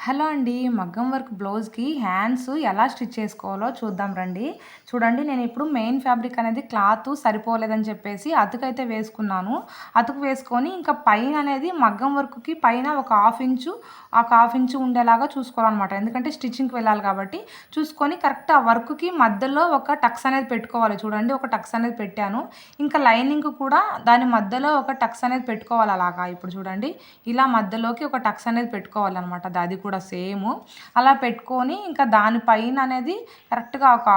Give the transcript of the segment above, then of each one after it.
Hello అండి. మగ్గం work బ్లౌజ్‌కి హ్యాండ్స్ ఎలా స్టిచ్ చేసుకోవాలో చూద్దాం రండి. చూడండి, నేను ఇప్పుడు మెయిన్ ఫ్యాబ్రిక్ అనేది క్లాత్ సరిపోలేదని చెప్పేసి అతుకైతే వేసుకున్నాను. అతుకు వేసుకొని ఇంకా పైన అనేది మగ్గం వర్క్‌కి పైన ఒక హాఫ్ ఇంచు ఉండేలాగా చూసుకోవాలనమాట. ఎందుకంటే స్టిచ్చింగ్‌కి వెళ్ళాలి కాబట్టి చూసుకొని కరెక్ట్ ఆ వర్క్‌కి మధ్యలో ఒక టక్స్ అనేది పెట్టుకోవాలి. చూడండి, ఒక టక్స్ అనేది పెట్టాను. ఇంకా లైనింగ్ కూడా దాని మధ్యలో ఒక టక్స్ అనేది పెట్టుకోవాలి అలాగా. ఇప్పుడు చూడండి, ఇలా మధ్యలోకి ఒక టక్స్ అనేది పెట్టుకోవాలనమాట. అది కూడా సేము. అలా పెట్టుకొని ఇంకా దానిపైన అనేది కరెక్ట్‌గా ఒక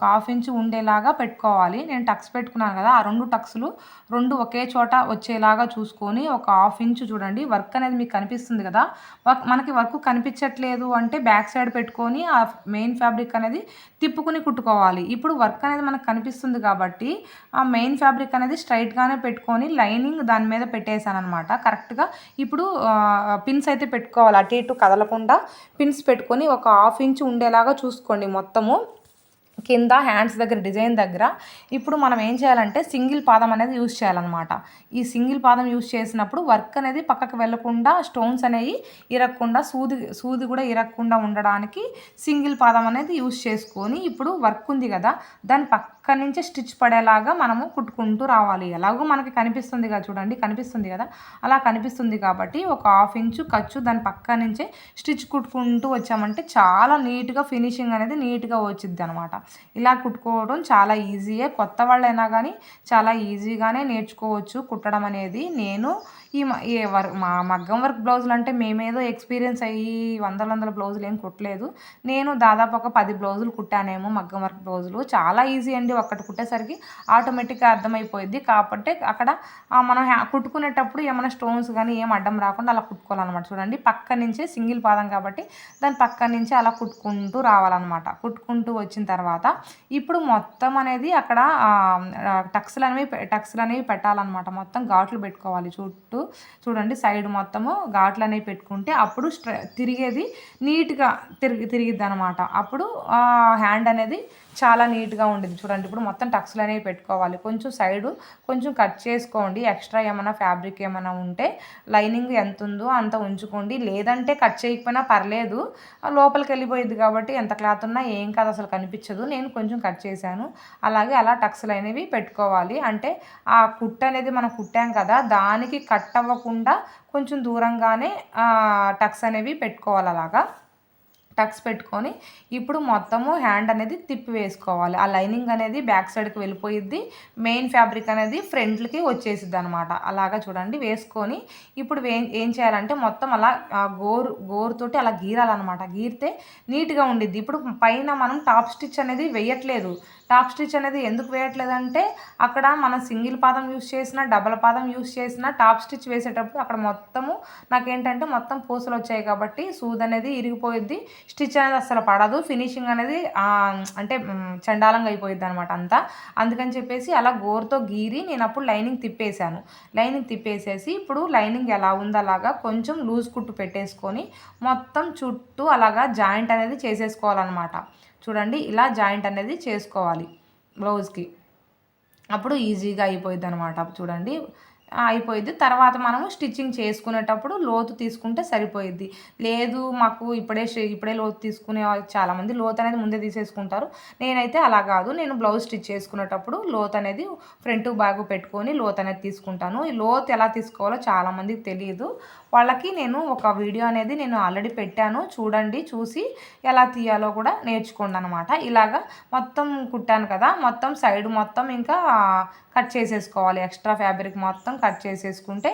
హాఫ్ ఇంచు ఉండేలాగా పెట్టుకోవాలి. నేను టక్స్ పెట్టుకున్నాను కదా! ఆ 2 టక్స్‌లు 2 ఒకే చోట వచ్చేలాగా చూసుకొని ఒక హాఫ్ ఇంచు చూడండి, వర్క్ అనేది మీకు కనిపిస్తుంది కదా! మనకి వర్క్ కనిపించట్లేదు అంటే బ్యాక్ సైడ్ పెట్టుకొని ఆ మెయిన్ ఫ్యాబ్రిక్ అనేది తిప్పుకొని కుట్టుకోవాలి. ఇప్పుడు వర్క్ అనేది మనకు కనిపిస్తుంది కాబట్టి ఆ మెయిన్ ఫ్యాబ్రిక్ అనేది స్ట్రెయిట్‌గానే పెట్టుకొని లైనింగ్ దాని మీద పెట్టేసాననమాట. కరెక్ట్‌గా ఇప్పుడు పిన్స్ అయితే పెట్టుకోవాలి. అటు ఇటు కదలకుండా పిన్స్ పెట్టుకొని ఒక హాఫ్ ఇంచ్ ఉండేలాగా చూసుకోండి మొత్తము. కింద హ్యాండ్స్ దగ్గర డిజైన్ దగ్గర ఇప్పుడు మనం ఏం చేయాలంటే సింగిల్ పాదం అనేది యూజ్ చేయాలన్నమాట. ఈ సింగిల్ పాదం యూజ్ చేసినప్పుడు వర్క్ అనేది పక్కకు వెళ్ళకుండా స్టోన్స్ అనేవి ఇరగకుండా సూది కూడా ఇరగకుండా ఉండడానికి సింగిల్ పాదం అనేది యూజ్ చేసుకొని ఇప్పుడు వర్క్ ఉంది కదా, దాని పక్క నుంచే స్టిచ్ పడేలాగా మనము కుట్టుకుంటూ రావాలి. ఎలాగో మనకి కనిపిస్తుంది కదా, చూడండి కనిపిస్తుంది కదా, అలా కనిపిస్తుంది కాబట్టి ఒక హాఫ్ ఇంచు ఖర్చు దాని పక్క నుంచే స్టిచ్ కుట్టుకుంటూ వచ్చామంటే చాలా నీట్గా ఫినిషింగ్ అనేది నీట్గా వచ్చిద్ది అనమాట. ఇలా కుట్టుకోవడం చాలా ఈజీయే. కొత్త వాళ్ళైనా కానీ చాలా ఈజీగానే నేర్చుకోవచ్చు కుట్టడం అనేది. నేను మా మగ్గం వర్క్ బ్లౌజులు అంటే మేమేదో ఎక్స్పీరియన్స్ అయ్యి వందల బ్లౌజులు ఏం కుట్టలేదు. నేను దాదాపు ఒక 10 బ్లౌజులు కుట్టానేమో మగ్గం వర్క్ బ్లౌజులు. చాలా ఈజీ అండి. ఒక్కటి కుట్టేసరికి ఆటోమేటిక్గా అర్థమైపోయింది. కాబట్టి అక్కడ మనం కుట్టుకునేటప్పుడు ఏమైనా స్టోన్స్ కానీ ఏం అడ్డం రాకుండా అలా కుట్టుకోవాలన్నమాట. చూడండి, పక్క నుంచే సింగిల్ పాదం కాబట్టి దాని పక్క నుంచి అలా కుట్టుకుంటూ రావాలన్నమాట. కుట్టుకుంటూ వచ్చిన తర్వాత ఇప్పుడు మొత్తం అనేది అక్కడ టక్స్‌లనేవి పెట్టాలన్నమాట. మొత్తం ఘాట్లు పెట్టుకోవాలి చుట్టూ. చూడండి, సైడ్ మొత్తము ఘాట్లు అనేవి పెట్టుకుంటే అప్పుడు తిరిగేది నీట్‌గా తిరిగిద్దనమాట. అప్పుడు హ్యాండ్ అనేది చాలా నీట్‌గా ఉండిద్ది. చూడండి, ఇప్పుడు మొత్తం టక్స్‌లు అనేవి పెట్టుకోవాలి. కొంచెం సైడు కొంచెం కట్ చేసుకోండి. ఎక్స్ట్రా ఏమైనా ఫ్యాబ్రిక్ ఏమైనా ఉంటే లైనింగ్ ఎంత ఉందో అంత ఉంచుకోండి. లేదంటే కట్ చేయకపోయినా పర్లేదు, లోపలికి వెళ్ళిపోయిద్ది కాబట్టి ఎంత క్లాత్ ఉన్నా ఏం కాదు, అసలు కనిపించదు. నేను కొంచెం కట్ చేశాను. అలాగే అలా టక్స్‌లు అనేవి పెట్టుకోవాలి. అంటే ఆ కుట్టు అనేది మనం కుట్టాం కదా, దానికి కట్ అవ్వకుండా కొంచెం దూరంగానే టక్స్ అనేవి పెట్టుకోవాలి. అలాగా టక్స్ పెట్టుకొని ఇప్పుడు మొత్తము హ్యాండ్ అనేది తిప్పి వేసుకోవాలి. ఆ లైనింగ్ అనేది బ్యాక్ సైడ్కి వెళ్ళిపోయిద్ది. మెయిన్ ఫ్యాబ్రిక్ అనేది ఫ్రంట్‌కి వచ్చేసిద్ది అనమాట. అలాగా చూడండి వేసుకొని ఇప్పుడు ఏం చేయాలంటే మొత్తం అలా గోరుతోటి అలా గీరాలన్నమాట. గీరితే నీట్‌గా ఉండిద్ది. ఇప్పుడు పైన మనం టాప్ స్టిచ్ అనేది వేయట్లేదు. టాప్ స్టిచ్ అనేది ఎందుకు వేయట్లేదంటే అక్కడ మనం సింగిల్ పాదం యూజ్ చేసినా డబల్ పాదం యూజ్ చేసినా టాప్ స్టిచ్ వేసేటప్పుడు అక్కడ మొత్తము నాకేంటంటే మొత్తం పూసలు వచ్చాయి కాబట్టి సూది అనేది ఇరిగిపోయిద్ది. స్టిచ్ అనేది అస్సలు పడదు. ఫినిషింగ్ అనేది అంటే చండాలంగా అయిపోయిద్ది అనమాట అంతా. అందుకని చెప్పేసి అలా గోరుతో గీరి నేను అప్పుడు లైనింగ్ తిప్పేశాను. లైనింగ్ తిప్పేసేసి ఇప్పుడు లైనింగ్ ఎలా ఉందో అలాగా కొంచెం లూజ్ కుట్టు పెట్టేసుకొని మొత్తం చుట్టూ అలాగా జాయింట్ అనేది చేసేసుకోవాలన్నమాట. చూడండి, ఇలా జాయింట్ అనేది చేసుకోవాలి బ్లౌజ్‌కి. అప్పుడు ఈజీగా అయిపోయిద్దనమాట. చూడండి, అయిపోయిద్ది. తర్వాత మనము స్టిచ్చింగ్ చేసుకునేటప్పుడు లోతు తీసుకుంటే సరిపోయిద్ది. లేదు మాకు ఇప్పుడే లోతు తీసుకునే చాలామంది లోతు అనేది ముందే తీసేసుకుంటారు. నేనైతే అలా కాదు. నేను బ్లౌజ్ స్టిచ్ చేసుకునేటప్పుడు లోతు అనేది ఫ్రంట్ బ్యాక్ పెట్టుకొని లోతు అనేది తీసుకుంటాను. ఈ లోతు ఎలా తీసుకోవాలో చాలామందికి తెలియదు. వాళ్ళకి నేను ఒక వీడియో అనేది నేను ఆల్రెడీ పెట్టాను. చూడండి, చూసి ఎలా తీయాలో కూడా నేర్చుకోండి అనమాట. ఇలాగా మొత్తం కుట్టాను కదా, మొత్తం సైడ్ మొత్తం ఇంకా కట్ చేసేసుకోవాలి. ఎక్స్ట్రా ఫ్యాబ్రిక్ మొత్తం కట్ చేసేసుకుంటే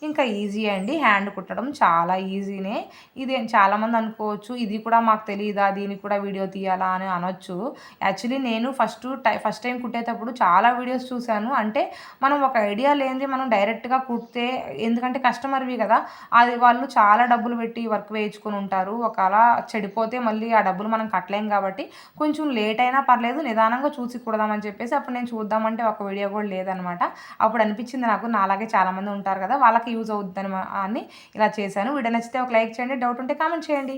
ఇంకా ఈజీ అండి. హ్యాండ్ కుట్టడం చాలా ఈజీనే. ఇది చాలామంది అనుకోవచ్చు, ఇది కూడా మాకు తెలియదా, దీనికి కూడా వీడియో తీయాలా అని అనొచ్చు. యాక్చువల్లీ నేను ఫస్ట్ టైం కుట్టేటప్పుడు చాలా వీడియోస్ చూశాను. అంటే మనం ఒక ఐడియా లేనిది మనం డైరెక్ట్గా కుడితే, ఎందుకంటే కస్టమర్వి కదా, అది వాళ్ళు చాలా డబ్బులు పెట్టి వర్క్ వేయించుకొని ఉంటారు. ఒకవేళ చెడిపోతే మళ్ళీ ఆ డబ్బులు మనం కట్టలేం కాబట్టి కొంచెం లేట్ అయినా పర్లేదు, నిదానంగా చూసి కుడదామని చెప్పేసి అప్పుడు నేను చూద్దామంటే ఒక వీడియో కూడా లేదనమాట. అప్పుడు అనిపించింది నాకు, నాలాగే చాలామంది ఉంటారు కదా, వాళ్ళకి యూజ్ అవుద్దని అని ఇలా చేశాను. వీడియో నచ్చితే ఒక లైక్ చేయండి. డౌట్ ఉంటే కామెంట్ చేయండి.